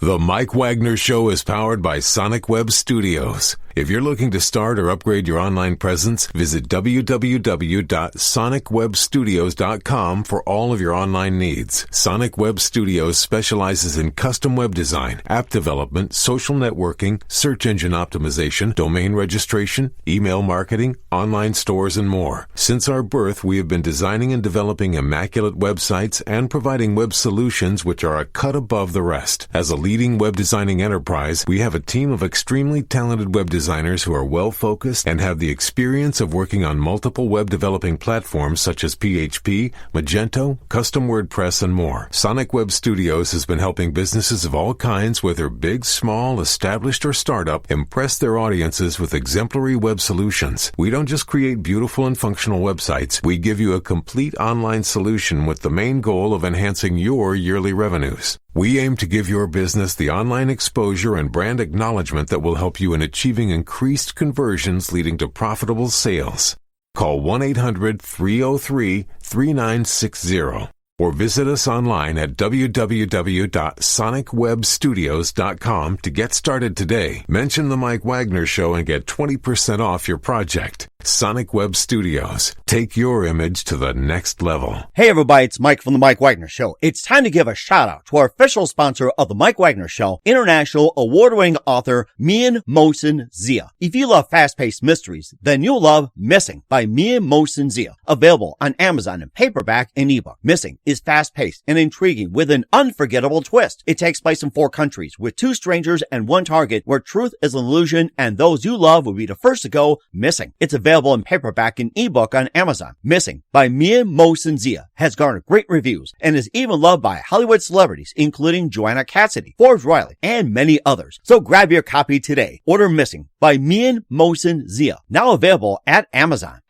The Mike Wagner Show is powered by Sonic Web Studios. If you're looking to start or upgrade your online presence, visit www.sonicwebstudios.com for all of your online needs. Sonic Web Studios specializes in custom web design, app development, social networking, search engine optimization, domain registration, email marketing, online stores, and more. Since our birth, we have been designing and developing immaculate websites and providing web solutions which are a cut above the rest. As a leading web designing enterprise, we have a team of extremely talented web designers who are well-focused and have the experience of working on multiple web developing platforms such as PHP, Magento, custom WordPress, and more. Sonic Web Studios has been helping businesses of all kinds, whether big, small, established, or startup, impress their audiences with exemplary web solutions. We don't just create beautiful and functional websites. We give you a complete online solution with the main goal of enhancing your yearly revenues. We aim to give your business the online exposure and brand acknowledgement that will help you in achieving increased conversions leading to profitable sales. Call 1-800-303-3960 or visit us online at www.sonicwebstudios.com to get started today. Mention the Mike Wagner Show and get 20% off your project. Sonic Web Studios. Take your image to the next level. Hey everybody, it's Mike from the Mike Wagner Show. It's time to give a shout out to our official sponsor of the Mike Wagner Show, international award-winning author Mian Mohsen Zia. If you love fast-paced mysteries, then you'll love Missing by Mian Mohsen Zia. Available on Amazon in paperback and ebook. Missing is fast-paced and intriguing with an unforgettable twist. It takes place in 4 countries with 2 strangers and 1 target where truth is an illusion and those you love will be the first to go missing. It's available in paperback and ebook on Amazon. Missing by Mian Mohsen Zia has garnered great reviews and is even loved by Hollywood celebrities including Joanna Cassidy, Forbes Riley, and many others. So grab your copy today. Order Missing by Mian Mohsen Zia, now available at Amazon.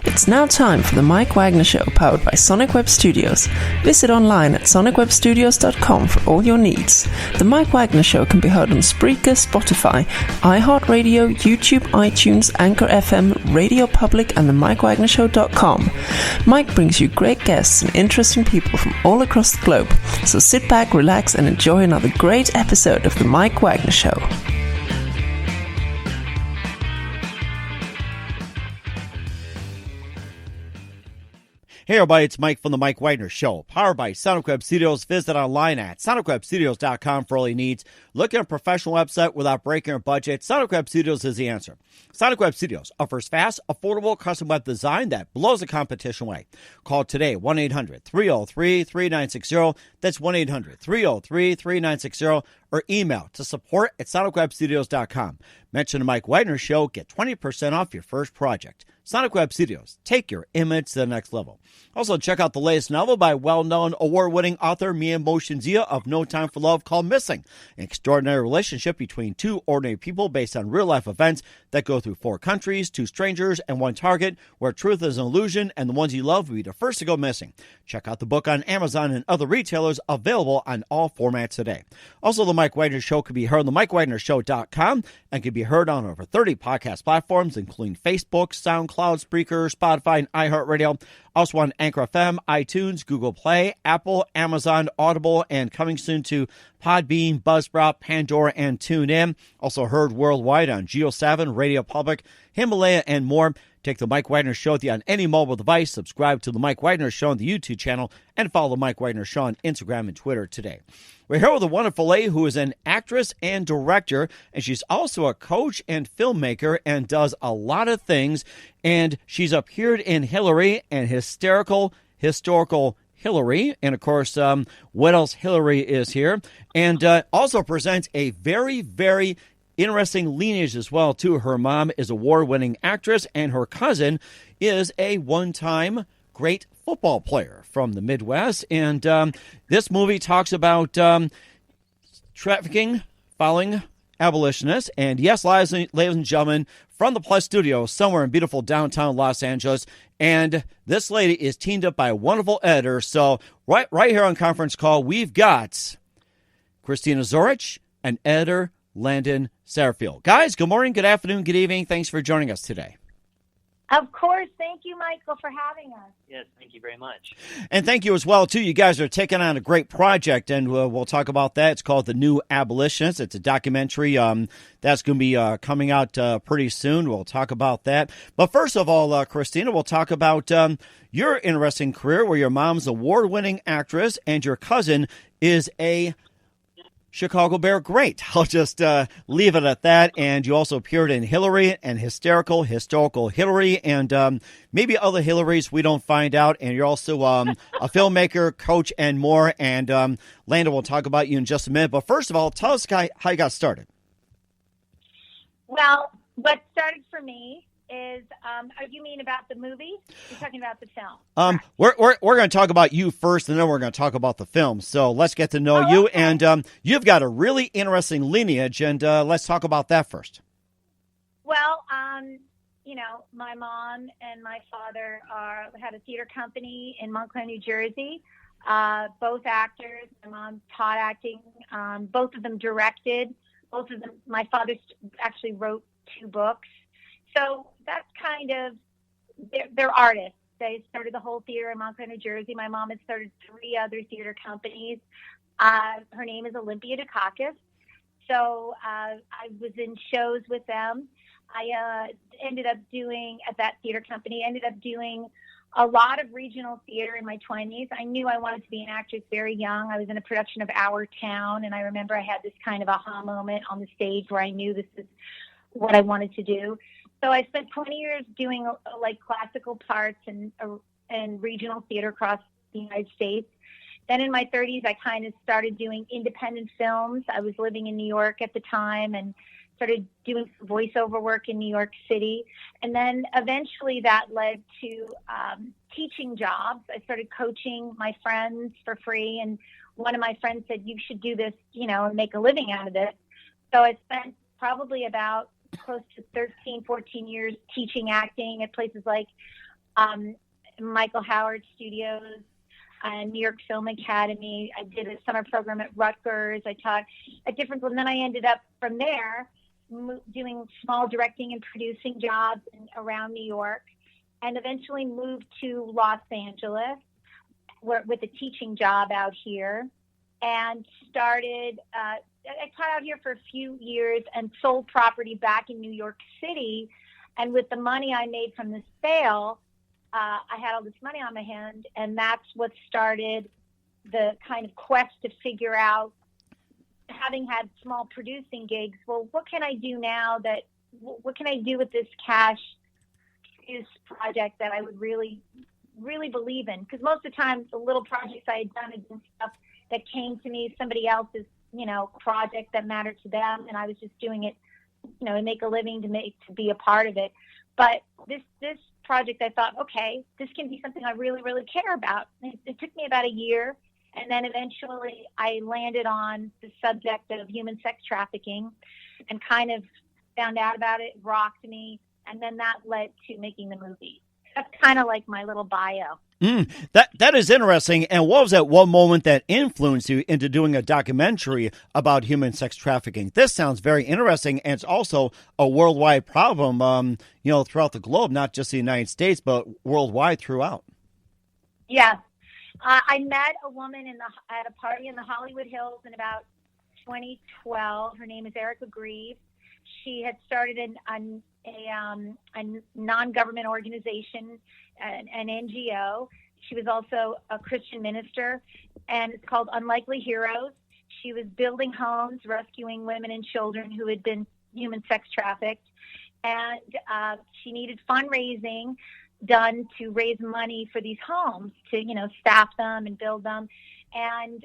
It's now time for the Mike Wagner Show, powered by Sonic Web Studios. Visit online at sonicwebstudios.com for all your needs. The Mike Wagner Show can be heard on Spreaker, Spotify, iHeartRadio, YouTube, iTunes, Anchor FM, Radio Public, and the MikeWagnerShow.com. Mike brings you great guests and interesting people from all across the globe. So sit back, relax, and enjoy another great episode of the Mike Wagner Show. Hey everybody, it's Mike from the Mike Wagner Show, powered by Sonic Web Studios. Visit online at sonicwebstudios.com for all your needs. Looking at a professional website without breaking your budget? Sonic Web Studios is the answer. Sonic Web Studios offers fast, affordable custom web design that blows the competition away. Call today, 1-800-303-3960. That's 1-800-303-3960. Or email to support@sonicwebstudios.com. Mention the Mike Wagner Show. Get 20% off your first project. Sonic Web Studios. Take your image to the next level. Also, check out the latest novel by well-known award-winning author Mian Mohsen Zia of No Time for Love called Missing, an extraordinary relationship between 2 ordinary people based on real-life events that go through 4 countries, 2 strangers, and 1 target, where truth is an illusion and the ones you love will be the first to go missing. Check out the book on Amazon and other retailers, available on all formats today. Also, the Mike Wagner Show can be heard on the MikeWagnerShow.com and can be heard on over 30 podcast platforms, including Facebook, SoundCloud, Spreaker, Spotify, and iHeartRadio. Also on Anchor FM, iTunes, Google Play, Apple, Amazon, Audible, and coming soon to Podbean, Buzzsprout, Pandora, and TuneIn. Also heard worldwide on Geo7, Radio Public, Himalaya, and more. Take the Mike Wagner Show with you on any mobile device. Subscribe to the Mike Wagner Show on the YouTube channel, and follow the Mike Wagner Show on Instagram and Twitter today. We're here with a wonderful lady who is an actress and director, and she's also a coach and filmmaker and does a lot of things. And she's appeared in Hillary and Historical Hillary, and of course, What Else Hillary is here, and also presents a very, very interesting lineage as well, too. Her mom is an award-winning actress, and her cousin is a one-time great football player from the Midwest. And this movie talks about trafficking following abolitionists. And yes, ladies and gentlemen, from the Plus Studio, somewhere in beautiful downtown Los Angeles. And this lady is teamed up by a wonderful editor. So right here on conference call, we've got Christina Zorich and editor Landon Satterfield. Guys, good morning, good afternoon, good evening. Thanks for joining us today. Of course. Thank you, Michael, for having us. Yes, thank you very much. And thank you as well, too. You guys are taking on a great project, and we'll talk about that. It's called The New Abolitionists. It's a documentary that's going to be coming out pretty soon. We'll talk about that. But first of all, Christina, we'll talk about your interesting career where your mom's an award-winning actress and your cousin is a Chicago Bear great. I'll just leave it at that. And you also appeared in Hillary and Historical Hillary, and maybe other Hillarys we don't find out. And you're also a filmmaker, coach, and more. And Landon will talk about you in just a minute. But first of all, tell us how you got started. Well, what started for me is, you mean about the movie? You're talking about the film. We're going to talk about you first, and then we're going to talk about the film. So let's get to know you. Okay. And you've got a really interesting lineage, and let's talk about that first. Well, my mom and my father had a theater company in Montclair, New Jersey. Both actors. My mom taught acting. Both of them directed. Both of them. My father actually wrote 2 books. So that's kind of, they're artists. They started the whole theater in Montclair, New Jersey. My mom had started 3 other theater companies. Her name is Olympia Dukakis. So I was in shows with them. I ended up doing a lot of regional theater in my 20s. I knew I wanted to be an actress very young. I was in a production of Our Town, and I remember I had this kind of aha moment on the stage where I knew this is what I wanted to do. So I spent 20 years doing like classical parts and regional theater across the United States. Then in my 30s, I kind of started doing independent films. I was living in New York at the time and started doing some voiceover work in New York City. And then eventually that led to teaching jobs. I started coaching my friends for free. And one of my friends said, you should do this, and make a living out of this. So I spent probably about close to 13, 14 years teaching acting at places like Michael Howard Studios, New York Film Academy. I did a summer program at Rutgers. I taught at different, and then I ended up from there doing small directing and producing jobs around New York, and eventually moved to Los Angeles with a teaching job out here, and started I taught out here for a few years and sold property back in New York City. And with the money I made from the sale, I had all this money on my hand. And that's what started the kind of quest to figure out, having had small producing gigs, well, what can I do now what can I do with this cash use project that I would really, really believe in? Because most of the time, the little projects I had done had been stuff that came to me, somebody else's project that mattered to them, and I was just doing it, to make a living, to be a part of it. But this project, I thought, okay, this can be something I really, really care about. It took me about a year, and then eventually I landed on the subject of human sex trafficking, and kind of found out about it, rocked me, and then that led to making the movie. That's kind of like my little bio. That is interesting. And what was that one moment that influenced you into doing a documentary about human sex trafficking? This sounds very interesting, and it's also a worldwide problem, throughout the globe, not just the United States, but worldwide throughout. Yes. I met a woman at a party in the Hollywood Hills in about 2012. Her name is Erica Grieve. She had started a non-government organization, an NGO. She was also a Christian minister, and it's called Unlikely Heroes. She was building homes, rescuing women and children who had been human sex trafficked, and she needed fundraising done to raise money for these homes, to staff them and build them. And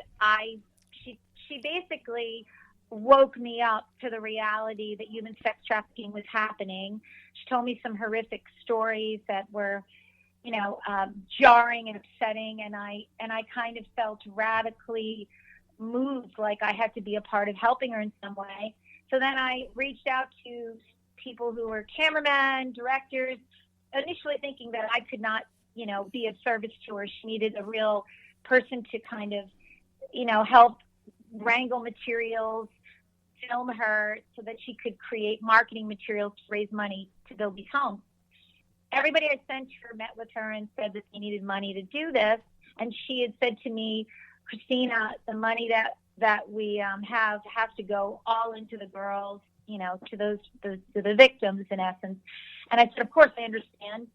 she basically woke me up to the reality that human sex trafficking was happening. She told me some horrific stories that were, jarring and upsetting, and I kind of felt radically moved, like I had to be a part of helping her in some way. So then I reached out to people who were cameramen, directors, initially thinking that I could not, be of service to her. She needed a real person to kind of, help wrangle materials, film her so that she could create marketing materials to raise money to build these homes. everybody I sent her met with her and said that they needed money to do this. And she had said to me, Christina, the money that we have to go all into the girls, to the victims in essence. And I said, of course, I understand.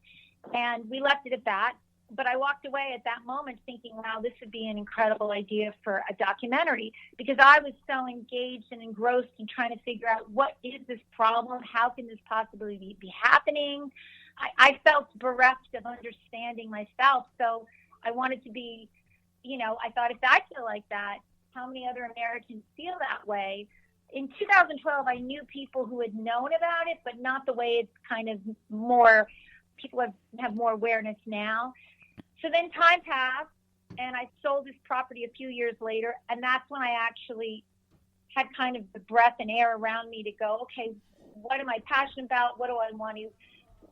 And we left it at that. But I walked away at that moment thinking, wow, this would be an incredible idea for a documentary, because I was so engaged and engrossed in trying to figure out, what is this problem? How can this possibly be happening? I felt bereft of understanding myself. So I wanted to be, I thought, if I feel like that, how many other Americans feel that way? In 2012, I knew people who had known about it, but not the way it's kind of more, people have more awareness now. So then time passed, and I sold this property a few years later, and that's when I actually had kind of the breath and air around me to go, okay, what am I passionate about? What do I want to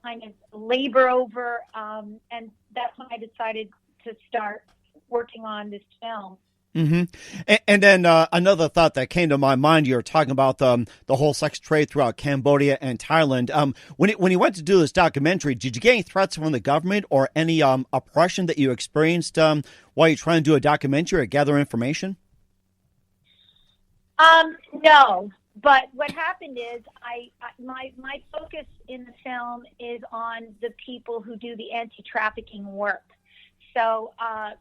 kind of labor over? And that's when I decided to start working on this film. Mm-hmm. And then another thought that came to my mind, you're talking about the whole sex trade throughout Cambodia and Thailand. When you went to do this documentary, did you get any threats from the government or any oppression that you experienced while you're trying to do a documentary or gather information? No, but what happened is my focus in the film is on the people who do the anti-trafficking work. So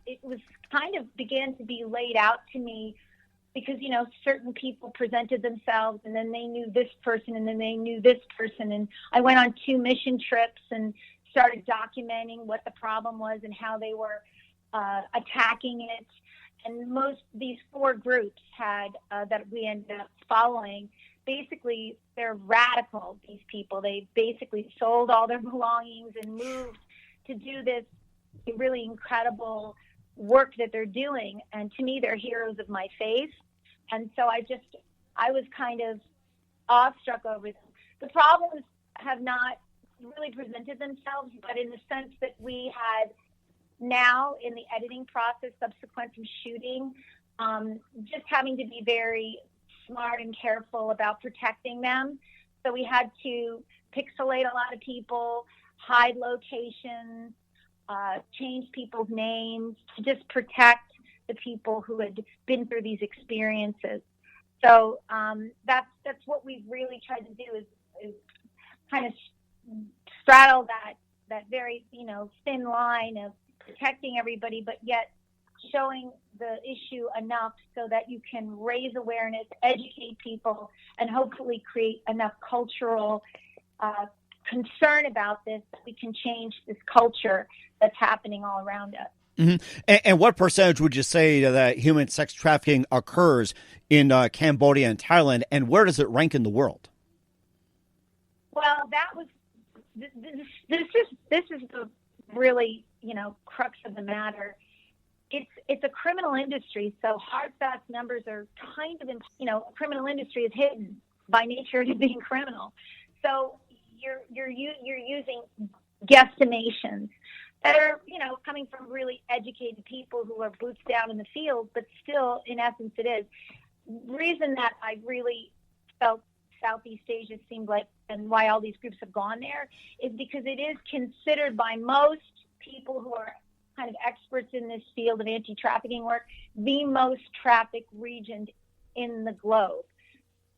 it was kind of began to be laid out to me because, certain people presented themselves, and then they knew this person, and then they knew this person. And I went on 2 mission trips and started documenting what the problem was and how they were attacking it. And these 4 groups had that we ended up following. Basically, they're radical, these people. They basically sold all their belongings and moved to do this really incredible work that they're doing. And to me, they're heroes of my faith. And so I was kind of awestruck over them. The problems have not really presented themselves, but in the sense that we had now in the editing process, subsequent from shooting, just having to be very smart and careful about protecting them. So we had to pixelate a lot of people, hide locations, change people's names to just protect the people who had been through these experiences. So that's what we've really tried to do is kind of straddle that very thin line of protecting everybody, but yet showing the issue enough so that you can raise awareness, educate people, and hopefully create enough cultural concern about this that we can change this culture that's happening all around us. Mm-hmm. And what percentage would you say that human sex trafficking occurs in Cambodia and Thailand, and where does it rank in the world? Well, this is the really crux of the matter. It's a criminal industry, so hard, fast numbers are kind of criminal industry is hidden by nature of being criminal. So you're using guesstimations that are coming from really educated people who are boots down in the field, but still in essence it is. Reason that I really felt Southeast Asia seemed like, and why all these groups have gone there, is because it is considered by most people who are kind of experts in this field of anti-trafficking work the most trafficked region in the globe,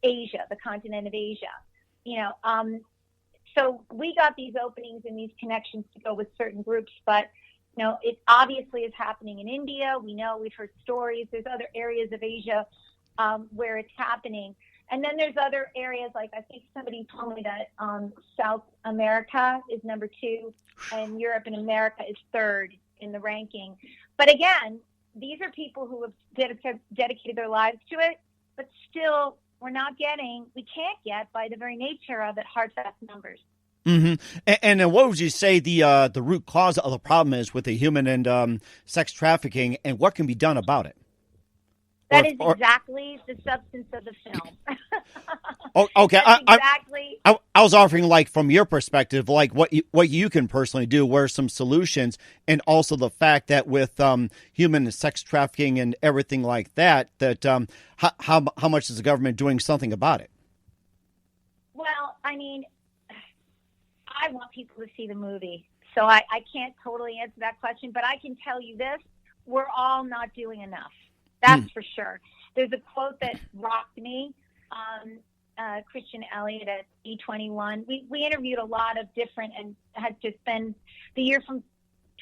Asia, the continent of Asia. So we got these openings and these connections to go with certain groups, but it obviously is happening in India. We've heard stories. There's other areas of Asia where it's happening. And then there's other areas, like I think somebody told me that South America is number 2 and Europe and America is 3rd in the ranking. But again, these are people who have dedicated their lives to it, but still we can't get by the very nature of it, hard, fast numbers. Mm-hmm. And then what would you say the root cause of the problem is with the human and sex trafficking, and what can be done about it? That is exactly the substance of the film. Oh, okay. Exactly. I was offering, like, from your perspective, like what you can personally do, where some solutions, and also the fact that with human sex trafficking and everything like that, how much is the government doing something about it? Well, I want people to see the movie. So I can't totally answer that question, but I can tell you this. We're all not doing enough. That's for sure. There's a quote that rocked me. Christian Elliott at E21. We interviewed a lot of different and had to spend the year from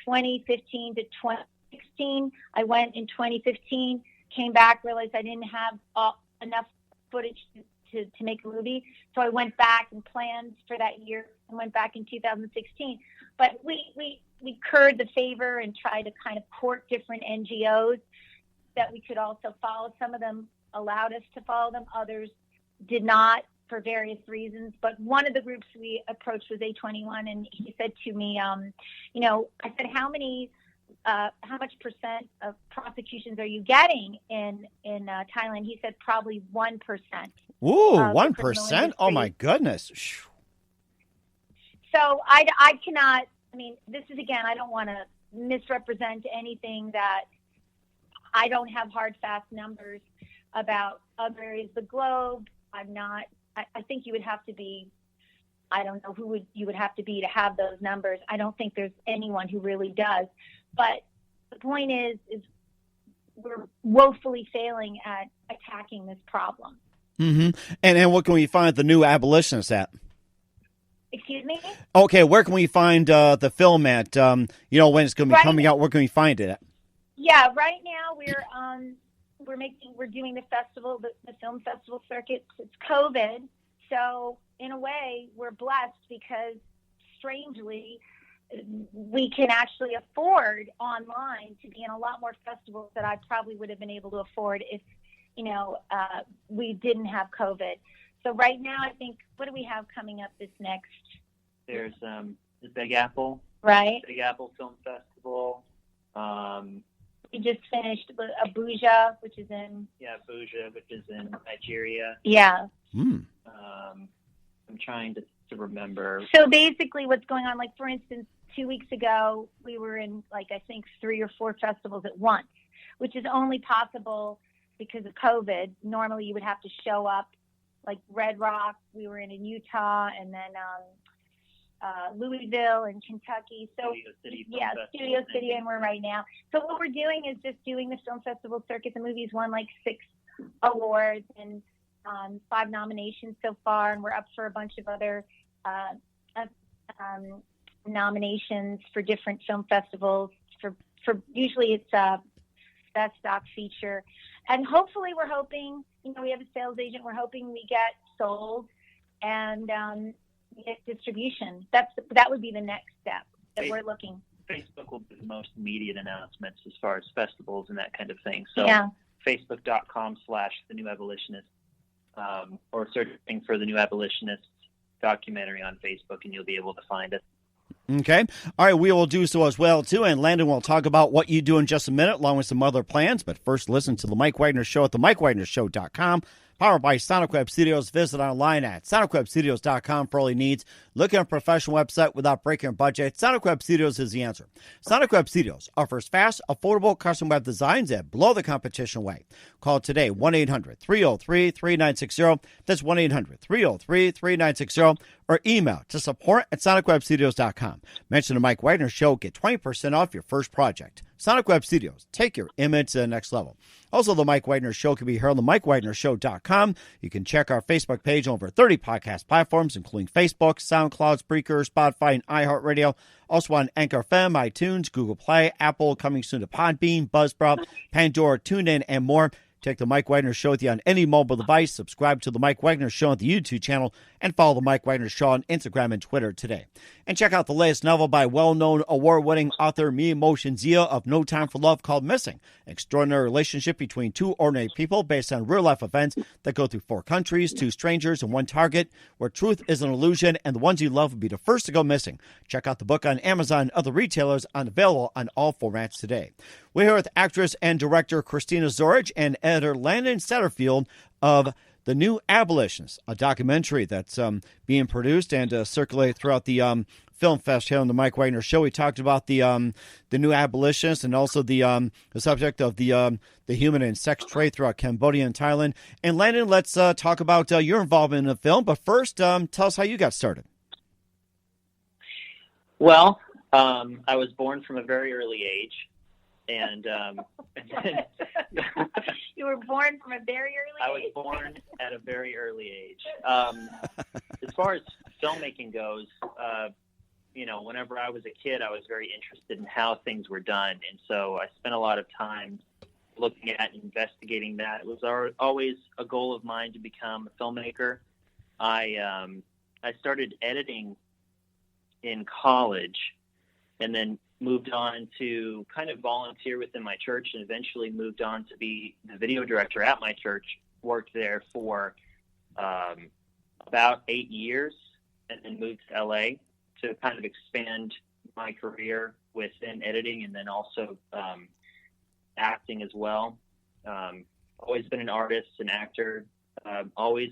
2015 to 2016. I went in 2015, came back, realized I didn't have enough footage to make a movie. So I went back and planned for that year and went back in 2016. But we curried the favor and tried to kind of court different NGOs that we could also follow. Some of them allowed us to follow them. Others did not for various reasons. But one of the groups we approached was A21, and he said to me, I said, how much percent of prosecutions are you getting in Thailand? He said probably 1%. Ooh, 1%? Oh my goodness. So I cannot, this is, again, I don't want to misrepresent anything that I don't have hard, fast numbers about other areas of the globe. I think you would have to be, I don't know who you would have to be to have those numbers. I don't think there's anyone who really does. But the point is we're woefully failing at attacking this problem. Mm-hmm. And what can we find the new Abolitionists at? Excuse me? Okay, where can we find the film at? When it's going to be coming out, where can we find it at? Yeah, right now we're doing the festival, the film festival circuit. It's COVID, so in a way we're blessed because strangely we can actually afford online to be in a lot more festivals that I probably would have been able to afford if we didn't have COVID. So right now, I think, what do we have coming up this next? There's the Big Apple. Right. Big Apple Film Festival. We just finished Abuja, which is in... Yeah, Abuja, which is in Nigeria. Yeah. Mm. I'm trying to remember. So basically what's going on, like, for instance, 2 weeks ago, we were in, I think 3 or 4 festivals at once, which is only possible because of COVID. Normally you would have to show up, like Red Rock, we were in Utah, and then Louisville and Kentucky. So Studio City, and we're right now. So what we're doing is just doing the film festival circuit. The movie's won 6 awards and 5 nominations so far, and we're up for a bunch of other nominations for different film festivals. For usually it's best doc feature, and hopefully we're hoping. We have a sales agent. We're hoping we get sold and get distribution. That would be the next step that we're looking. Facebook will be the most immediate announcements as far as festivals and that kind of thing. So Facebook.com/The New Abolitionist, or searching for The New Abolitionist documentary on Facebook, and you'll be able to find it. Okay. All right. We will do so as well, too. And Landon will talk about what you do in just a minute, along with some other plans. But first, listen to The Mike Wagner Show at themikewagnershow.com. Powered by Sonic Web Studios. Visit online at sonicwebstudios.com for all your needs. Looking at a professional website without breaking your budget? Sonic Web Studios is the answer. Sonic Web Studios offers fast, affordable custom web designs that blow the competition away. Call today, 1-800-303-3960. That's 1-800-303-3960. Or email to support@sonicwebstudios.com. Mention the Mike Wagner Show. Get 20% off your first project. Sonic Web Studios. Take your image to the next level. Also, the Mike Wagner Show can be heard on the MikeWagnerShow.com. You can check our Facebook page on over 30 podcast platforms, including Facebook, SoundCloud, Spreaker, Spotify, and iHeartRadio. Also on Anchor FM, iTunes, Google Play, Apple, coming soon to Podbean, Buzzsprout, Pandora, TuneIn, and more. Take the Mike Wagner Show with you on any mobile device. Subscribe to the Mike Wagner Show on the YouTube channel, and follow the Mike Wagner Show on Instagram and Twitter today. And check out the latest novel by well-known award-winning author Mia Motion Zia of No Time for Love, called Missing. An extraordinary relationship between 2 ordinary people based on real-life events that go through 4 countries, 2 strangers, and 1 target, where truth is an illusion and the ones you love will be the first to go missing. Check out the book on Amazon and other retailers, available on all formats today. We're here with actress and director Christina Zorich and editor Landon Satterfield of The New Abolitionists, a documentary that's being produced and circulated throughout the film fest here on the Mike Wagner Show. We talked about the New Abolitionists and also the subject of the human and sex trade throughout Cambodia and Thailand. And Landon, let's talk about your involvement in the film. But first, tell us how you got started. Well, I was born from a very early age, and you were born from a very early age? I was born at a very early age. As far as filmmaking goes, whenever I was a kid, I was very interested in how things were done, and so I spent a lot of time looking at and investigating that. It was always a goal of mine to become a filmmaker. I started editing in college, and then moved on to kind of volunteer within my church, and eventually moved on to be the video director at my church. Worked there for about 8 years, and then moved to LA to kind of expand my career within editing, and then also acting as well. Always been an artist, an actor, always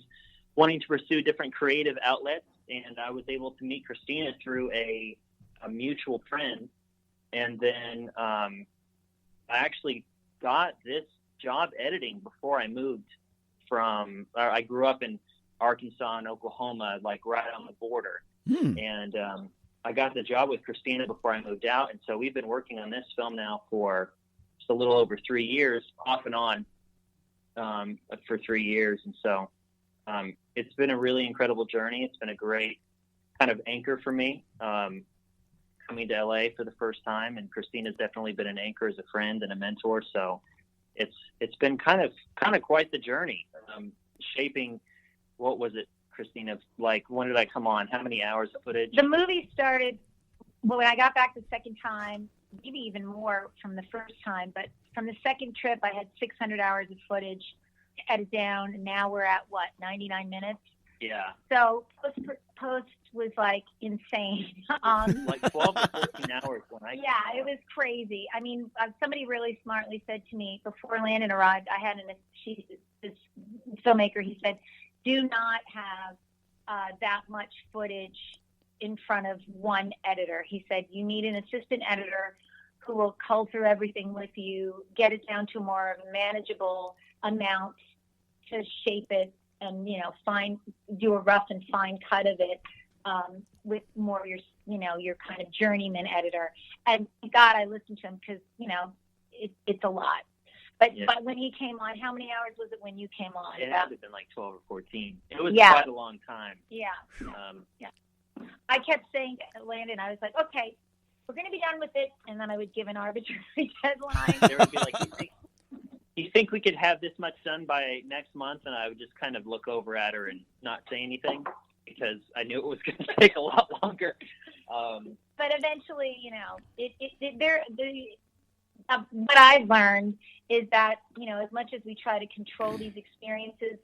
wanting to pursue different creative outlets. And I was able to meet Christina through a mutual friend. And then I actually got this job editing before I moved I grew up in Arkansas and Oklahoma, like right on the border. And I got the job with Christina before I moved out. And so we've been working on this film now for just a little over 3 years, off and on for 3 years. And so it's been a really incredible journey. It's been a great kind of anchor for me coming to LA for the first time. And Christina's definitely been an anchor as a friend and a mentor. So it's been kind of quite the journey, shaping. What was it, Christina? Like, when did I come on? How many hours of footage? The movie started, when I got back the second time, maybe even more from the first time, but from the second trip, I had 600 hours of footage to edit down, and now we're at, 99 minutes? Yeah. So post was, like, insane. Like 12 to 14 hours when I Yeah, it was crazy. I mean, somebody really smartly said to me, before Landon arrived, I had this filmmaker, he said, do not have that much footage in front of one editor. He said, you need an assistant editor who will cull through everything with you, get it down to more of a manageable amount to shape it, and, do a rough and fine cut of it with more of your kind of journeyman editor. And God, I listened to him because, it's a lot. But when he came on, how many hours was it when you came on? It had to have been like 12 or 14. It was quite a long time. Yeah. I kept saying to Landon, I was like, okay, we're going to be done with it. And then I would give an arbitrary deadline. There would be like, you think we could have this much done by next month? And I would just kind of look over at her and not say anything because I knew it was going to take a lot longer. But eventually, what I've learned is that, as much as we try to control these experiences,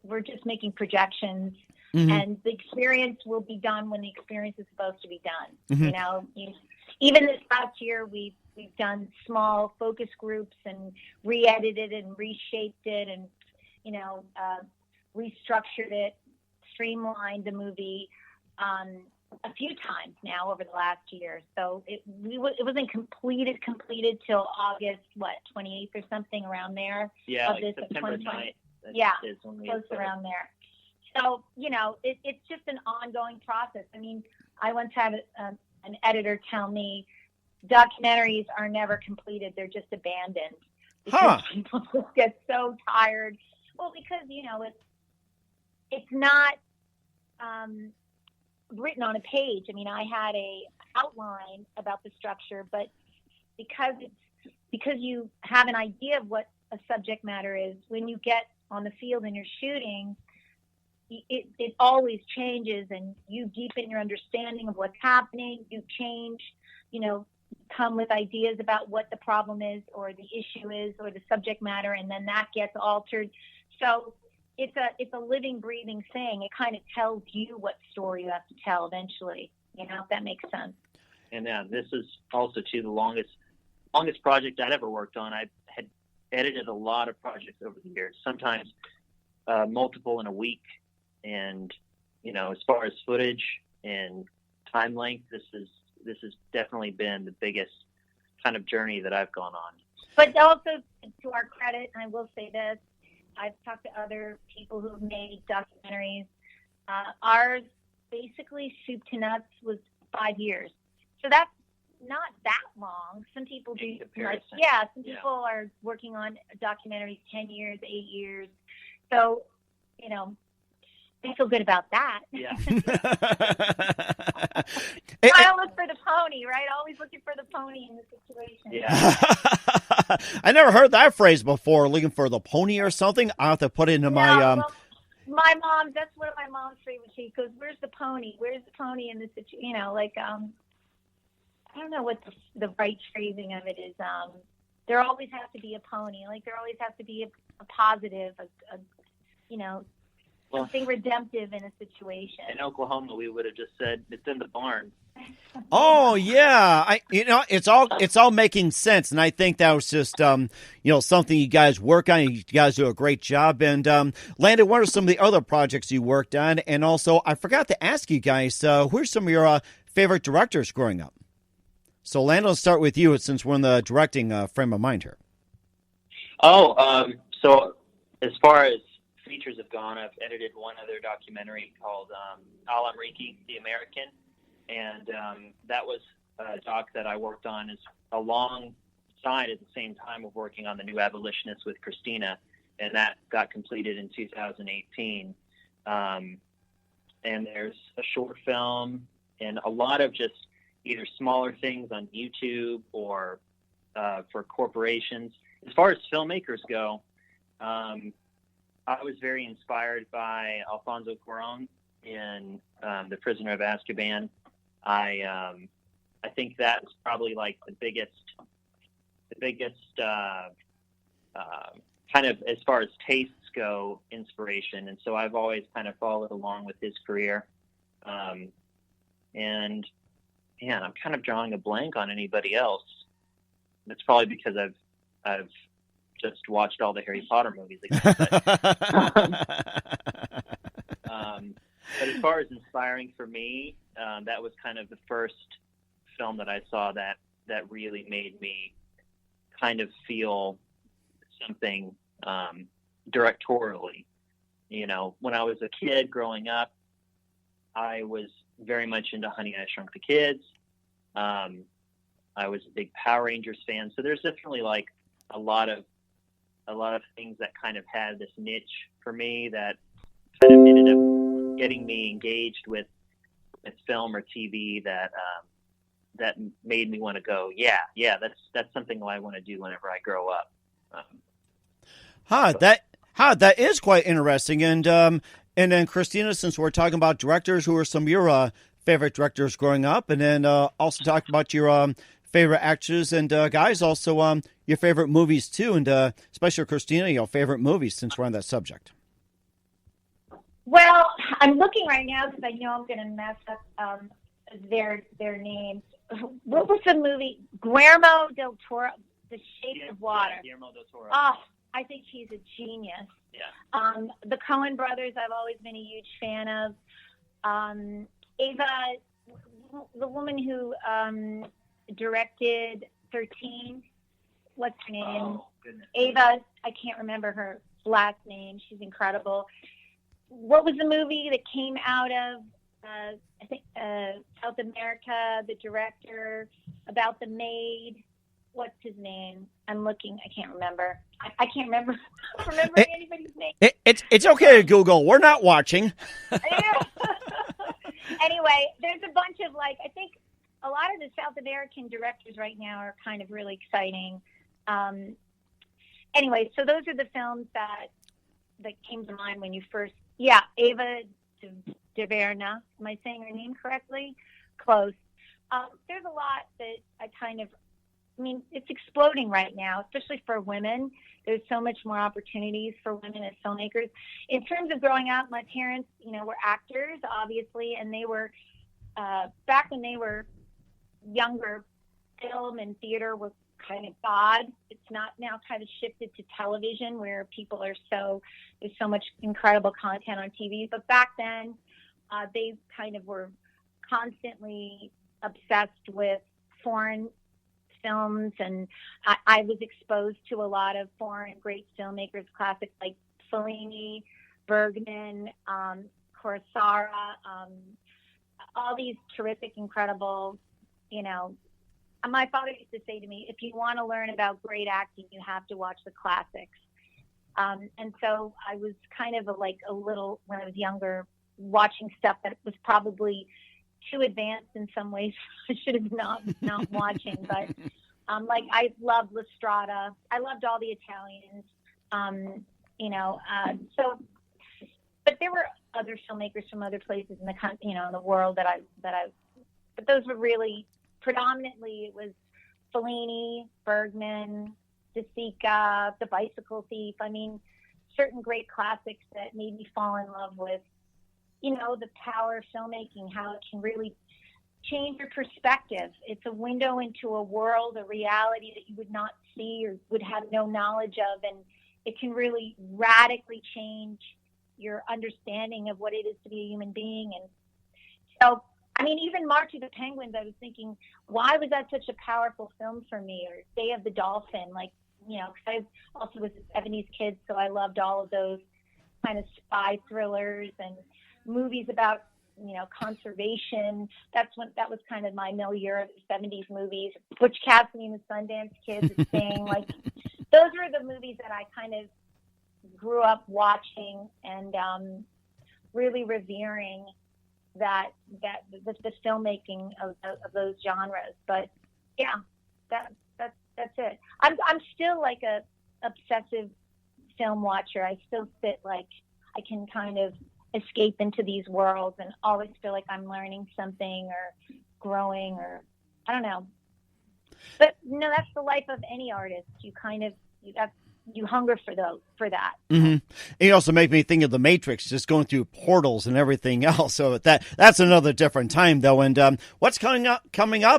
we're just making projections, and the experience will be done when the experience is supposed to be done. Even this past year, we've done small focus groups and re-edited and reshaped it and, restructured it, streamlined the movie, a few times now over the last year. So it wasn't completed till August, 28th or something around there. Yeah, like September 9th. Yeah, close around there. So, it's just an ongoing process. I mean, I once had an editor tell me documentaries are never completed. They're just abandoned. Because people just get so tired. Well, because, it's not written on a page. I mean, I had a outline about the structure, but because you have an idea of what a subject matter is, when you get on the field and you're shooting, it always changes, and you deepen your understanding of what's happening. You change, come with ideas about what the problem is or the issue is or the subject matter, and then that gets altered. So it's a living, breathing thing. It kind of tells you what story you have to tell eventually, if that makes sense. And this is also, too, the longest project I'd ever worked on. I had edited a lot of projects over the years, sometimes multiple in a week. And, as far as footage and time length, this has definitely been the biggest kind of journey that I've gone on. But also, to our credit, and I will say this, I've talked to other people who have made documentaries. Ours, basically, soup to nuts, was 5 years. So that's not that long. Some people do, some people are working on documentaries 10 years, 8 years. So, I feel good about that. Yeah. I don't look for the pony, right? Always looking for the pony in the situation. Yeah. I never heard that phrase before, looking for the pony or something. I'll have to put it into my... Well, my mom, that's one of my mom's favorite. She goes, where's the pony? Where's the pony in the situation? I don't know what the right phrasing of it is. There always has to be a pony. Like, there always has to be a positive, something redemptive in a situation. In Oklahoma, we would have just said it's in the barn. Oh yeah, it's all making sense, and I think that was just something you guys work on. You guys do a great job. And Landon, what are some of the other projects you worked on? And also, I forgot to ask you guys, who are some of your favorite directors growing up? So, Landon, let's start with you, since we're in the directing frame of mind here. So as far as features have gone, I've edited one other documentary called Al Amriki, The American, and that was a doc that I worked on alongside at the same time of working on the new Abolitionists with Christina, and that got completed in 2018. And there's a short film and a lot of just either smaller things on YouTube or for corporations. As far as filmmakers go, I was very inspired by Alfonso Cuarón in The Prisoner of Azkaban. I think that's probably like the biggest kind of, as far as tastes go, inspiration. And so I've always kind of followed along with his career. And man, I'm kind of drawing a blank on anybody else. That's probably because I've just watched all the Harry Potter movies again. But as far as inspiring for me, that was kind of the first film that I saw that really made me kind of feel something directorially. When I was a kid growing up, I was very much into Honey, I Shrunk the Kids. I was a big Power Rangers fan. So there's definitely like a lot of things that kind of had this niche for me that kind of ended up getting me engaged with film or TV that made me want to go, that's something I want to do whenever I grow up. That is quite interesting. And then Christina, since we're talking about directors, who are some of your favorite directors growing up, and then also talk about your favorite actors and guys, also your favorite movies too, and especially Christina, your favorite movies, since we're on that subject. Well, I'm looking right now because I know I'm going to mess up their names. What was the movie? Guillermo del Toro, The Shape of Water. Yeah, Guillermo del Toro. Oh, I think he's a genius. Yeah. The Coen brothers, I've always been a huge fan of. Ava, the woman who directed 13, what's her name? Oh, goodness. Ava, I can't remember her last name. She's incredible. What was the movie that came out of, I think, South America, the director, about the maid? What's his name? I'm looking. I can't remember. I can't remember anybody's name. It's okay to Google. We're not watching. Anyway, there's a bunch of, I think a lot of the South American directors right now are kind of really exciting. Anyway, so those are the films that came to mind when you first, Ava DuVernay. Am I saying her name correctly? Close. There's a lot that it's exploding right now, especially for women. There's so much more opportunities for women as filmmakers. In terms of growing up, my parents, were actors, obviously, and they were, back when they were younger, film and theater were kind of God. It's not now kind of shifted to television where people there's so much incredible content on TV. But back then, they kind of were constantly obsessed with foreign films, and I was exposed to a lot of foreign great filmmakers, classics like Fellini, Bergman, Kurosawa, all these terrific, incredible my father used to say to me, if you want to learn about great acting, you have to watch the classics. And so I was kind of a little, when I was younger, watching stuff that was probably too advanced in some ways. I should have not watching, but I loved La Strada. I loved all the Italians. But there were other filmmakers from other places in the world but those were really predominantly, it was Fellini, Bergman, De Sica, The Bicycle Thief. I mean, certain great classics that made me fall in love with, the power of filmmaking, how it can really change your perspective. It's a window into a world, a reality that you would not see or would have no knowledge of, and it can really radically change your understanding of what it is to be a human being. And so, even March of the Penguins, I was thinking, why was that such a powerful film for me? Or Day of the Dolphin, because I also was a 70s kid, so I loved all of those kind of spy thrillers and movies about, conservation. That was kind of my milieu of the 70s movies. Butch Cassidy and the Sundance Kid, The Thing, those were the movies that I kind of grew up watching and really revering the filmmaking of those genres. But yeah, that's it. I'm still like a obsessive film watcher. I still sit I can kind of escape into these worlds and always feel like I'm learning something or growing, or I don't know. But no, that's the life of any artist. You hunger for that. Mm-hmm. And you also make me think of The Matrix, just going through portals and everything else. So that's another different time, though. And what's coming up,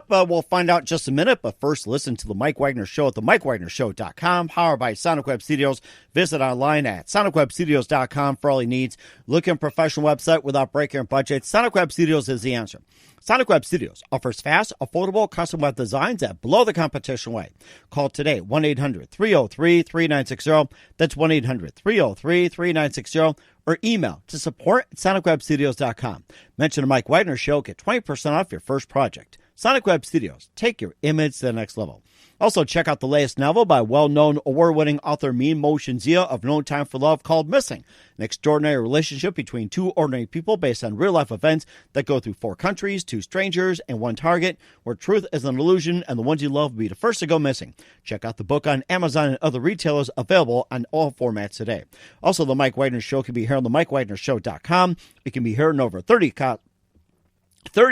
we'll find out in just a minute. But first, listen to The Mike Wagner Show at themikewagnershow.com, powered by Sonic Web Studios. Visit online at sonicwebstudios.com for all your needs. Looking for a professional website without breaking your budget? Sonic Web Studios is the answer. Sonic Web Studios offers fast, affordable, custom web designs that blow the competition away. Call today, 1-800-303-3960. That's 1-800-303-3960. Or email to support@sonicwebstudios.com. Mention the Mike Wagner Show. Get 20% off your first project. Sonic Web Studios. Take your image to the next level. Also, check out the latest novel by well-known award-winning author Min Motion Zia of No Time for Love, called Missing, an extraordinary relationship between two ordinary people based on real-life events that go through 4 countries, 2 strangers, and 1 target, where truth is an illusion and the ones you love will be the first to go missing. Check out the book on Amazon and other retailers, available on all formats today. Also, the Mike Wagner Show can be heard on themikewagnershow.com. It can be heard on over 30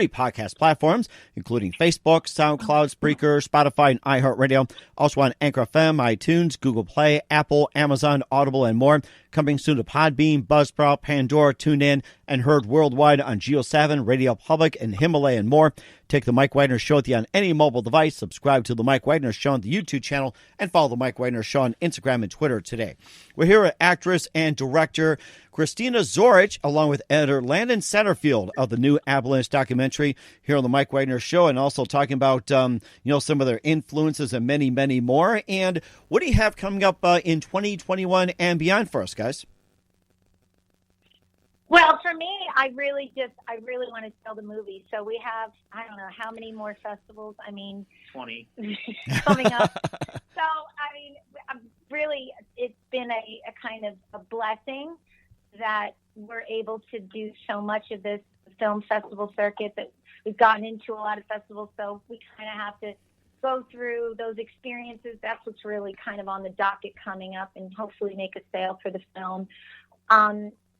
podcast platforms, including Facebook, SoundCloud, Spreaker, Spotify, and iHeartRadio. Also on Anchor FM, iTunes, Google Play, Apple, Amazon, Audible, and more. Coming soon to Podbean, Buzzsprout, Pandora, TuneIn, and heard worldwide on Geo7, Radio Public, and Himalaya, and more. Take the Mike Wagner Show with you on any mobile device. Subscribe to the Mike Wagner Show on the YouTube channel, and follow the Mike Wagner Show on Instagram and Twitter today. We're here with actress and director Christina Zorich, along with editor Landon Satterfield of the new Abolitionist documentary, here on the Mike Wagner Show, and also talking about some of their influences and many, many more. And what do you have coming up in 2021 and beyond for us, guys? Well, for me, I really want to sell the movie. So we have, I don't know how many more festivals. 20 coming up. So it's been a kind of a blessing that we're able to do so much of this film festival circuit, that we've gotten into a lot of festivals. So we kind of have to go through those experiences. That's what's really kind of on the docket coming up, and hopefully make a sale for the film.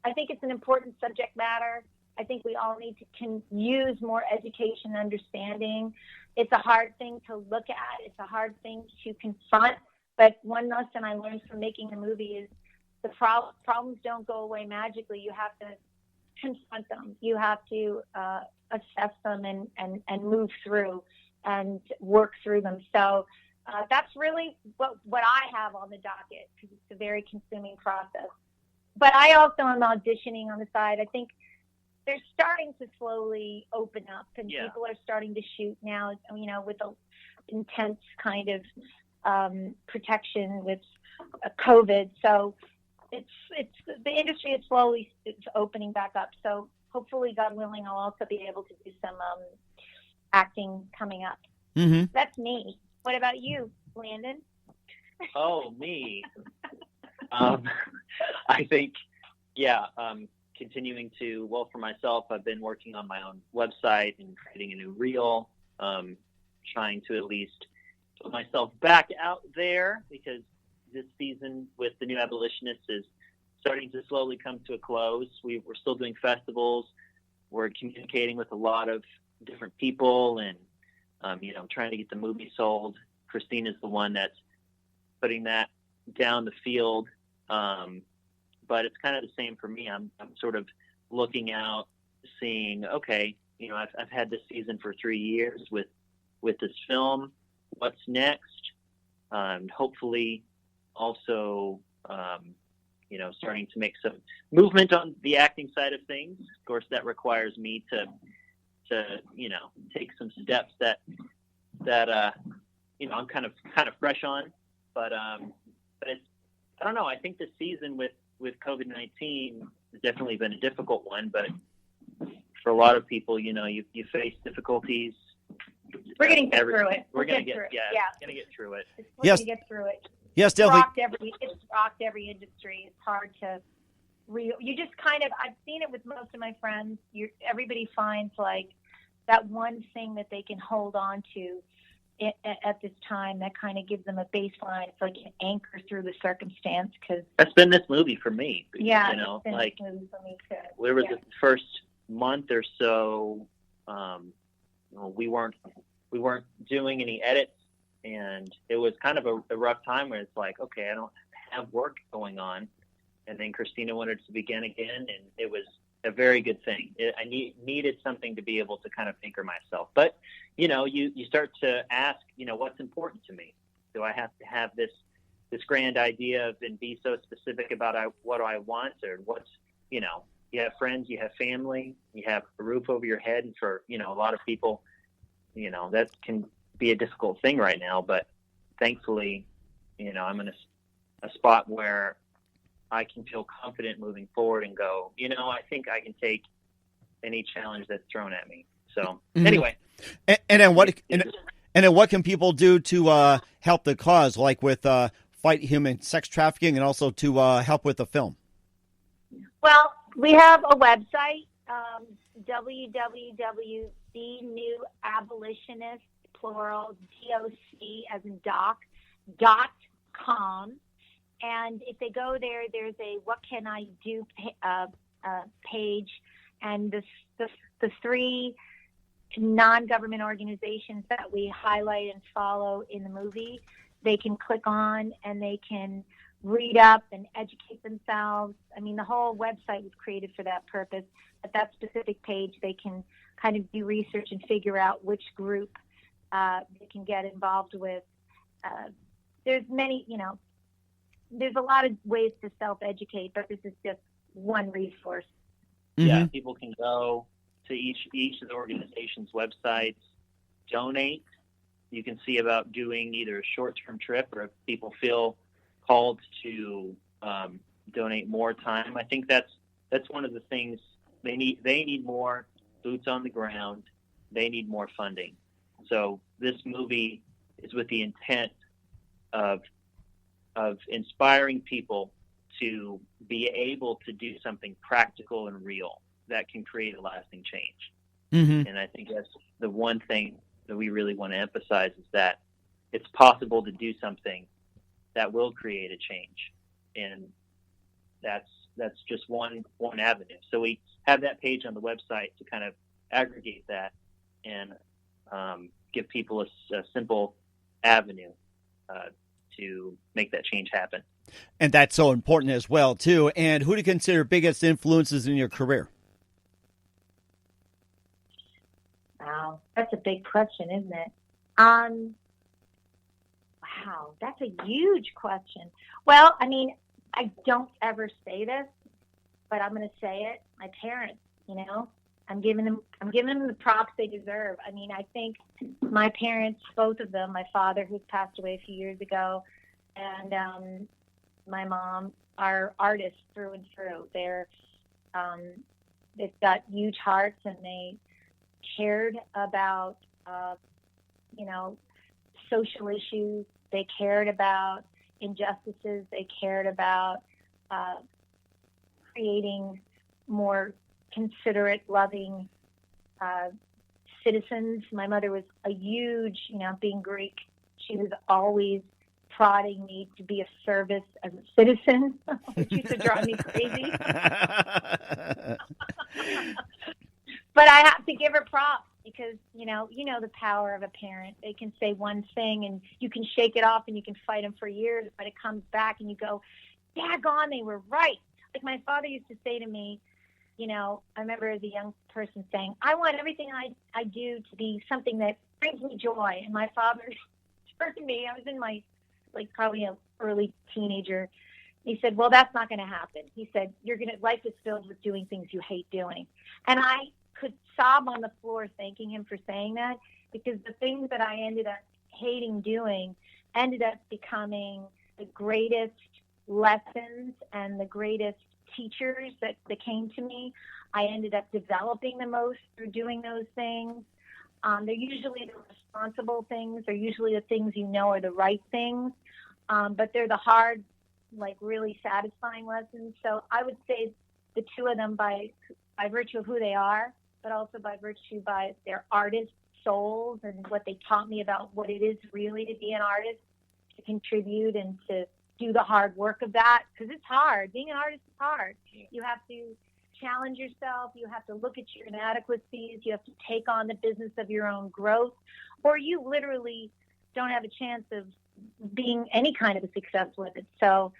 I think it's an important subject matter. I think we all need to use more education and understanding. It's a hard thing to look at. It's a hard thing to confront. But one lesson I learned from making the movie is the problems don't go away magically. You have to confront them. You have to assess them and move through and work through them. So that's really what I have on the docket, because it's a very consuming process. But I also am auditioning on the side. I think they're starting to slowly open up, and people are starting to shoot now, with a intense kind of protection with COVID. So it's the industry is slowly opening back up. So hopefully, God willing, I'll also be able to do some acting coming up. Mm-hmm. That's me. What about you, Landon? Oh, me. I think, continuing to, well, for myself, I've been working on my own website and creating a new reel, trying to at least put myself back out there, because this season with the new Abolitionists is starting to slowly come to a close. We're still doing festivals. We're communicating with a lot of different people and, trying to get the movie sold. Christina's the one that's putting that down the field. But it's kind of the same for me. I'm sort of looking out, seeing, okay, I've had this season for 3 years with this film. What's next? Hopefully also, starting to make some movement on the acting side of things. Of course, that requires me to take some steps that I'm kind of fresh on. But it's, I don't know. I think this season with COVID-19 has definitely been a difficult one. But for a lot of people, you face difficulties. We're going to get through it. We're going to get through it. We're going to get through it. Yes, definitely. It's rocked every industry. It's hard to you just kind of, I've seen it with most of my friends. Everybody finds like that one thing that they can hold on to at this time that kind of gives them a baseline. It's like an anchor through the circumstance. Cause that's been this movie for me. Yeah. It's been this movie for me too. The first month or so, we weren't doing any edits, and it was kind of a rough time where it's like, okay, I don't have work going on. And then Christina wanted to begin again, and it was a very good thing. I needed something to be able to kind of anchor myself. But, you start to ask, what's important to me? Do I have to have this grand idea and be so specific about what I want, or what's, you have friends, you have family, you have a roof over your head. And for, a lot of people, that can be a difficult thing right now. But thankfully, I'm in a spot where I can feel confident moving forward and go, I think I can take any challenge that's thrown at me. So anyway. And then what can people do to help the cause, like with fight human sex trafficking, and also to help with the film? Well, we have a website, www.thenewabolitionist, plural, D-O-C as in .com. And if they go there, there's a What Can I Do page, and the three non-government organizations that we highlight and follow in the movie, they can click on and they can read up and educate themselves. I mean, the whole website was created for that purpose. At that specific page, they can kind of do research and figure out which group they can get involved with. There's many, there's a lot of ways to self-educate, but this is just one resource. Yeah, people can go to each of the organization's websites, donate. You can see about doing either a short-term trip, or if people feel called to donate more time. I think that's one of the things they need. They need more boots on the ground. They need more funding. So this movie is with the intent of inspiring people to be able to do something practical and real that can create a lasting change. Mm-hmm. And I think that's the one thing that we really want to emphasize, is that it's possible to do something that will create a change. And that's just one avenue. So we have that page on the website to kind of aggregate that and give people a simple avenue to make that change happen. And that's so important as well, too. And who do you consider biggest influences in your career? Wow, that's a big question, isn't it? Wow, that's a huge question. Well, I mean, I don't ever say this, but I'm going to say it. My parents, I'm giving them the props they deserve. I mean, I think my parents, both of them, my father, who's passed away a few years ago, and my mom, are artists through and through. They've got huge hearts, and they cared about you know, social issues. They cared about injustices. They cared about creating more considerate, loving citizens. My mother was a huge, you know, being Greek, she was always prodding me to be of service as a citizen, which used to drive me crazy. But I have to give her props because, you know the power of a parent. They can say one thing and you can shake it off and you can fight them for years, but it comes back and you go, daggone, they were right. Like my father used to say to me, you know, I remember as a young person saying, I want everything I do to be something that brings me joy. And my father turned to me, I was in my, like, probably an early teenager. He said, well, that's not going to happen. He said, life is filled with doing things you hate doing. And I could sob on the floor thanking him for saying that, because the things that I ended up hating doing ended up becoming the greatest lessons and the greatest teachers that came to me. I ended up developing the most through doing those things. They're usually the responsible things. They're usually the things you know are the right things. But they're the hard, like, really satisfying lessons. So I would say the two of them by virtue of who they are, but also by virtue by their artist souls and what they taught me about what it is really to be an artist, to contribute and to do the hard work of that, because it's hard. Being an artist is hard. You have to challenge yourself. You have to look at your inadequacies. You have to take on the business of your own growth, or you literally don't have a chance of being any kind of a success with it. So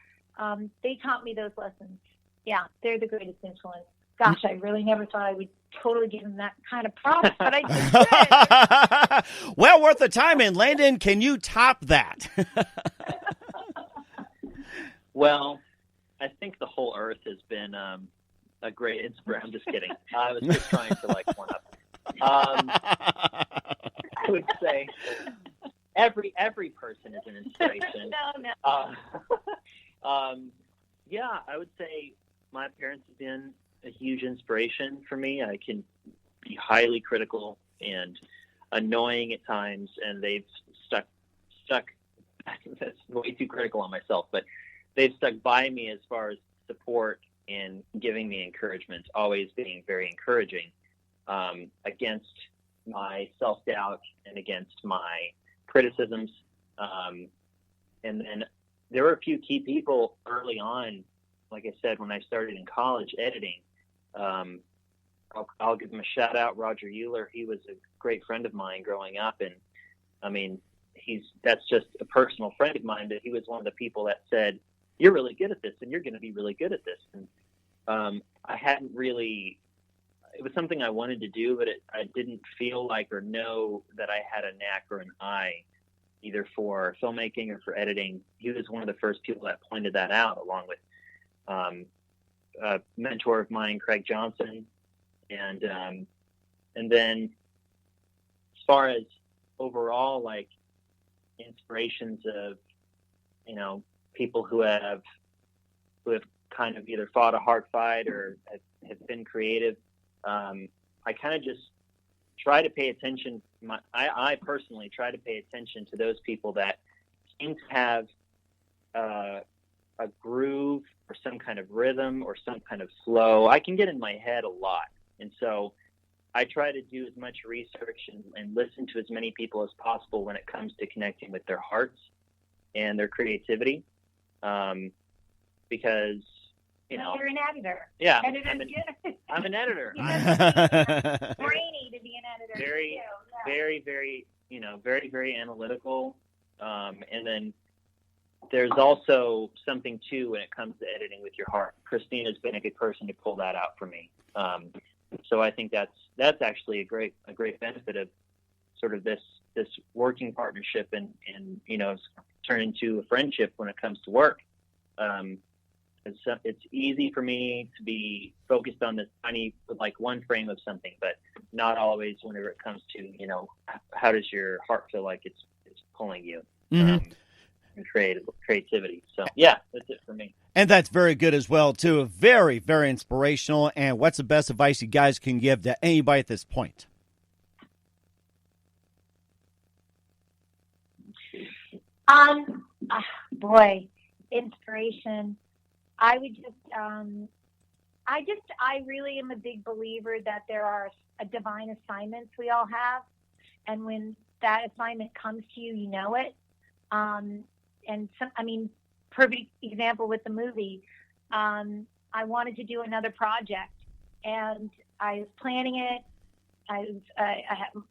they taught me those lessons. Yeah, they're the greatest influence. Gosh, I really never thought I would totally give them that kind of props, but I just did. Well worth the time. And Landon, can you top that? Well, I think the whole earth has been a great inspiration. I'm just kidding. I was just trying to, like, one up. I would say every person is an inspiration. No. Yeah, I would say my parents have been a huge inspiration for me. I can be highly critical and annoying at times, and they've stuck. That's way too critical on myself, but they've stuck by me as far as support and giving me encouragement, always being very encouraging against my self-doubt and against my criticisms. And then there were a few key people early on, like I said, when I started in college editing. I'll give him a shout out, Roger Euler. He was a great friend of mine growing up, and I mean, that's just a personal friend of mine, but he was one of the people that said, you're really good at this and you're going to be really good at this. And I hadn't really, it was something I wanted to do, but I didn't feel like or know that I had a knack or an eye either for filmmaking or for editing. He was one of the first people that pointed that out, along with a mentor of mine, Craig Johnson. And then as far as overall, like, inspirations of, you know, people who have kind of either fought a hard fight or have been creative. I kind of just try to pay attention. I personally try to pay attention to those people that seem to have a groove or some kind of rhythm or some kind of flow. I can get in my head a lot. And so I try to do as much research and listen to as many people as possible when it comes to connecting with their hearts and their creativity. Because, you know, you're an editor. Yeah, I'm an editor. Brainy to be an editor. Very, very analytical. And then there's also something too when it comes to editing with your heart. Christina's been a good person to pull that out for me. So I think that's actually a great benefit of sort of this working partnership and you know, turn into a friendship when it comes to work. It's easy for me to be focused on this tiny, like, one frame of something, but not always whenever it comes to, you know, how does your heart feel like it's pulling you, and creativity. So yeah, that's it for me. And that's very good as well, too. Very, very inspirational. And what's the best advice you guys can give to anybody at this point? Boy, inspiration. I would just, I really am a big believer that there are divine assignments we all have. And when that assignment comes to you, you know it. And perfect example with the movie. I wanted to do another project, and I was planning it.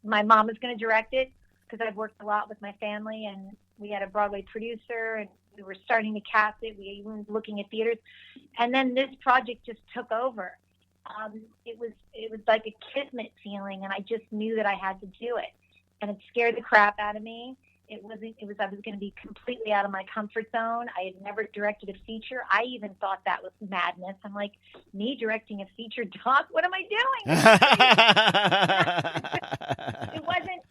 My mom was going to direct it because I've worked a lot with my family, and we had a Broadway producer, and we were starting to cast it. We were looking at theaters, and then this project just took over. It was like a kismet feeling, and I just knew that I had to do it, and it scared the crap out of me. I was going to be completely out of my comfort zone. I had never directed a feature. I even thought that was madness. I'm like, me directing a feature doc? What am I doing? It wasn't,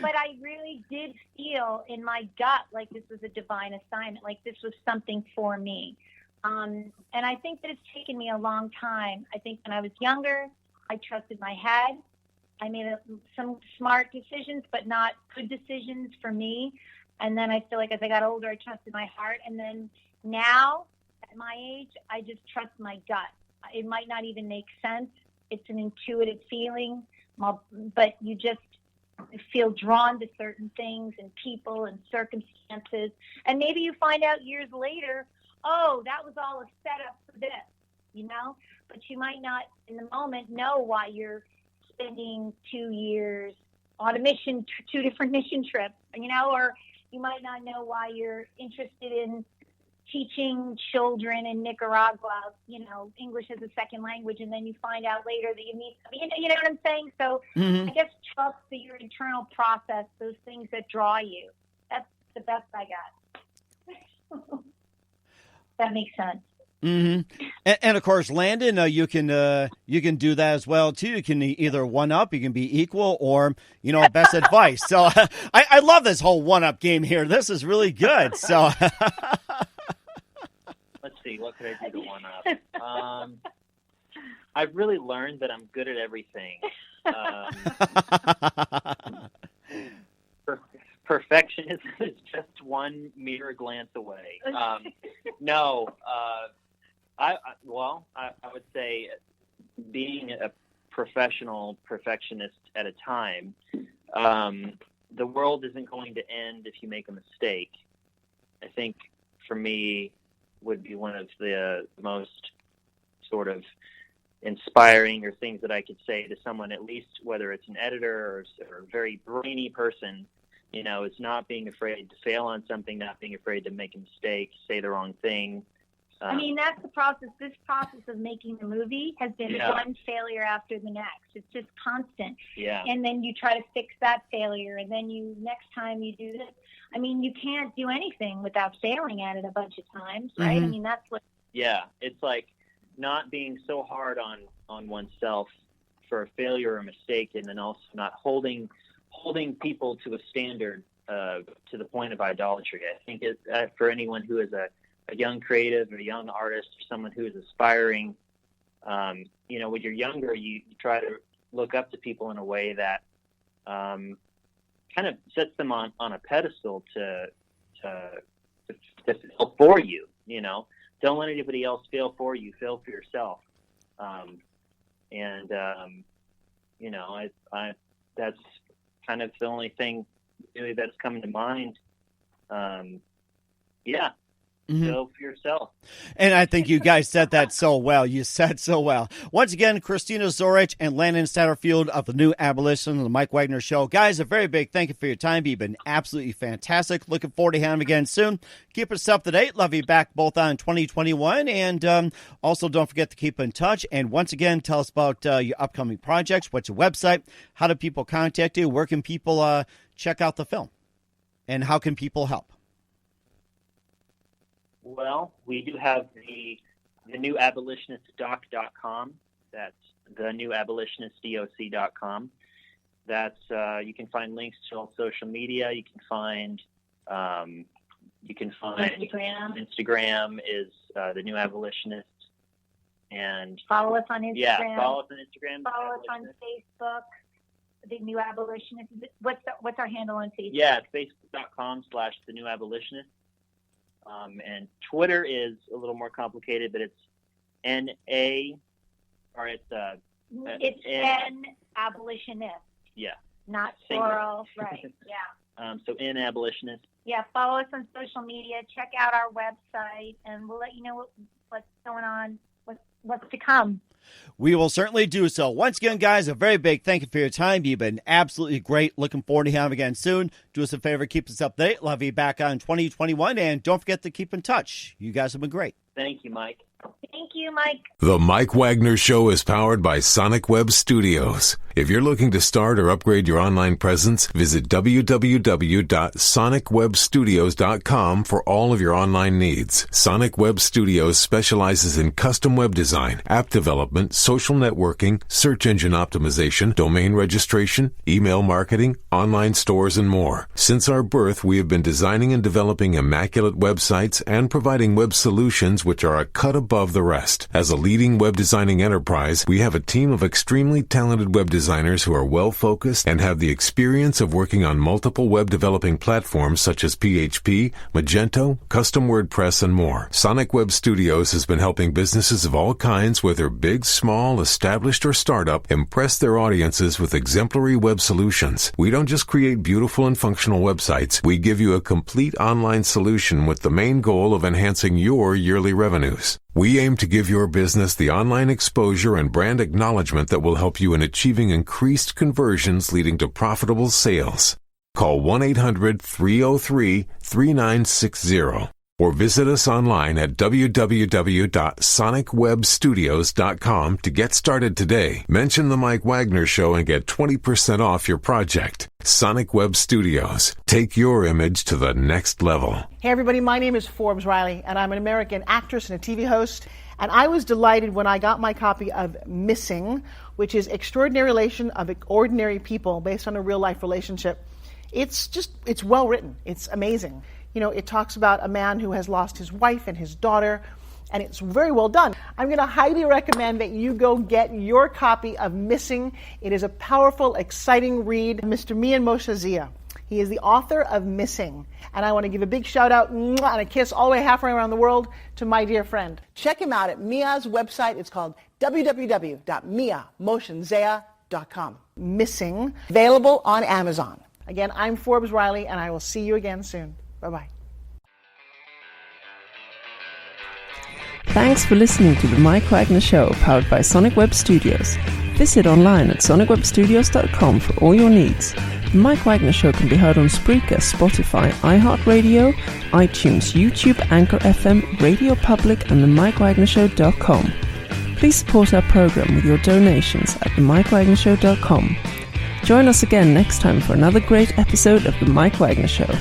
but I really did feel in my gut like this was a divine assignment, like this was something for me. And I think that it's taken me a long time. I think when I was younger, I trusted my head. I made some smart decisions, but not good decisions for me. And then I feel like as I got older, I trusted my heart. And then now, at my age, I just trust my gut. It might not even make sense. It's an intuitive feeling, but you just feel drawn to certain things and people and circumstances. And maybe you find out years later, oh, that was all a setup for this, But you might not, in the moment, know why you're spending 2 years on a mission, 2 different mission trips, or you might not know why you're interested in teaching children in Nicaragua, English as a second language, and then you find out later that you need, you know what I'm saying? So I guess trust that your internal process, those things that draw you. That's the best I got. That makes sense. Mm-hmm. And of course, Landon, you can do that as well too. You can either one up, you can be equal, or best advice. So I love this whole one up game here. This is really good. So let's see, what could I do to one up? I've really learned that I'm good at everything. Perfectionism is just one mere glance away. I would say being a professional perfectionist at a time, the world isn't going to end if you make a mistake. I think for me would be one of the most sort of inspiring or things that I could say to someone, at least whether it's an editor or a very brainy person, is not being afraid to fail on something, not being afraid to make a mistake, say the wrong thing. That's the process. This process of making the movie has been one failure after the next. It's just constant. Yeah. And then you try to fix that failure, and then next time you do this. You can't do anything without failing at it a bunch of times, right? Mm-hmm. That's what. Yeah, it's like not being so hard on oneself for a failure or a mistake, and then also not holding people to a standard to the point of idolatry. I think for anyone who is a young creative or a young artist or someone who is aspiring, when you're younger, you try to look up to people in a way that kind of sets them on a pedestal to fail for you. Don't let anybody else fail for you. Fail for yourself. That's kind of the only thing really that's coming to mind. Mm-hmm. Go for yourself. And I think you guys said that so well. You said so well. Once again, Christina Zorich and Landon Satterfield of the New Abolition, the Mike Wagner Show. Guys, a very big thank you for your time. You've been absolutely fantastic. Looking forward to having them again soon. Keep us up to date. Love you back both on 2021. And also don't forget to keep in touch. And once again, tell us about your upcoming projects. What's your website? How do people contact you? Where can people check out the film? And how can people help? Well, we do have the newabolitionistdoc.com. That's the newabolitionistdoc.com. That's you can find links to all social media. You can find Instagram is the New Abolitionist, and follow us on Instagram. Yeah, follow us on Instagram. Follow us on Facebook. The New Abolitionist. What's our handle on Facebook? Yeah, it's facebook.com/The New Abolitionist. And Twitter is a little more complicated, but it's N Abolitionist. Yeah. Not plural, right? Yeah. So N Abolitionist. Yeah. Follow us on social media. Check out our website, and we'll let you know what's going on, what's to come. We will certainly do so. Once again, guys, a very big thank you for your time. You've been absolutely great. Looking forward to having you again soon. Do us a favor, keep us up to date. Love you back on 2021, and don't forget to keep in touch. You guys have been great. Thank you, Mike. Thank you, Mike. The Mike Wagner Show is powered by Sonic Web Studios. If you're looking to start or upgrade your online presence, visit www.sonicwebstudios.com for all of your online needs. Sonic Web Studios specializes in custom web design, app development, social networking, search engine optimization, domain registration, email marketing, online stores, and more. Since our birth, we have been designing and developing immaculate websites and providing web solutions which are a cut above the rest. As a leading web designing enterprise, we have a team of extremely talented web designers who are well-focused and have the experience of working on multiple web developing platforms such as PHP, Magento, Custom WordPress, and more. Sonic Web Studios has been helping businesses of all kinds, whether big, small, established, or startup, impress their audiences with exemplary web solutions. We don't just create beautiful and functional websites. We give you a complete online solution with the main goal of enhancing your yearly revenues. We aim to give your business the online exposure and brand acknowledgement that will help you in achieving increased conversions leading to profitable sales. Call 1-800-303-3960 or visit us online at www.sonicwebstudios.com to get started today. Mention the Mike Wagner Show and get 20% off your project. Sonic Web Studios. Take your image to the next level. Hey everybody, my name is Forbes Riley, and I'm an American actress and a TV host. And I was delighted when I got my copy of Missing, which is Extraordinary Relation of Ordinary People based on a real-life relationship. It's well written. It's amazing. You know, it talks about a man who has lost his wife and his daughter, and it's very well done. I'm going to highly recommend that you go get your copy of Missing. It is a powerful, exciting read. Mr. Mian Moshe Zia. He is the author of Missing. And I want to give a big shout out and a kiss all the way halfway around the world to my dear friend. Check him out at Mia's website. It's called www.miamoshenzea.com. Missing, available on Amazon. Again, I'm Forbes Riley, and I will see you again soon. Bye-bye. Thanks for listening to the Mike Wagner Show, powered by Sonic Web Studios. Visit online at sonicwebstudios.com for all your needs. The Mike Wagner Show can be heard on Spreaker, Spotify, iHeartRadio, iTunes, YouTube, Anchor FM, Radio Public, and themikewagnershow.com. Please support our program with your donations at themikewagnershow.com. Join us again next time for another great episode of The Mike Wagner Show.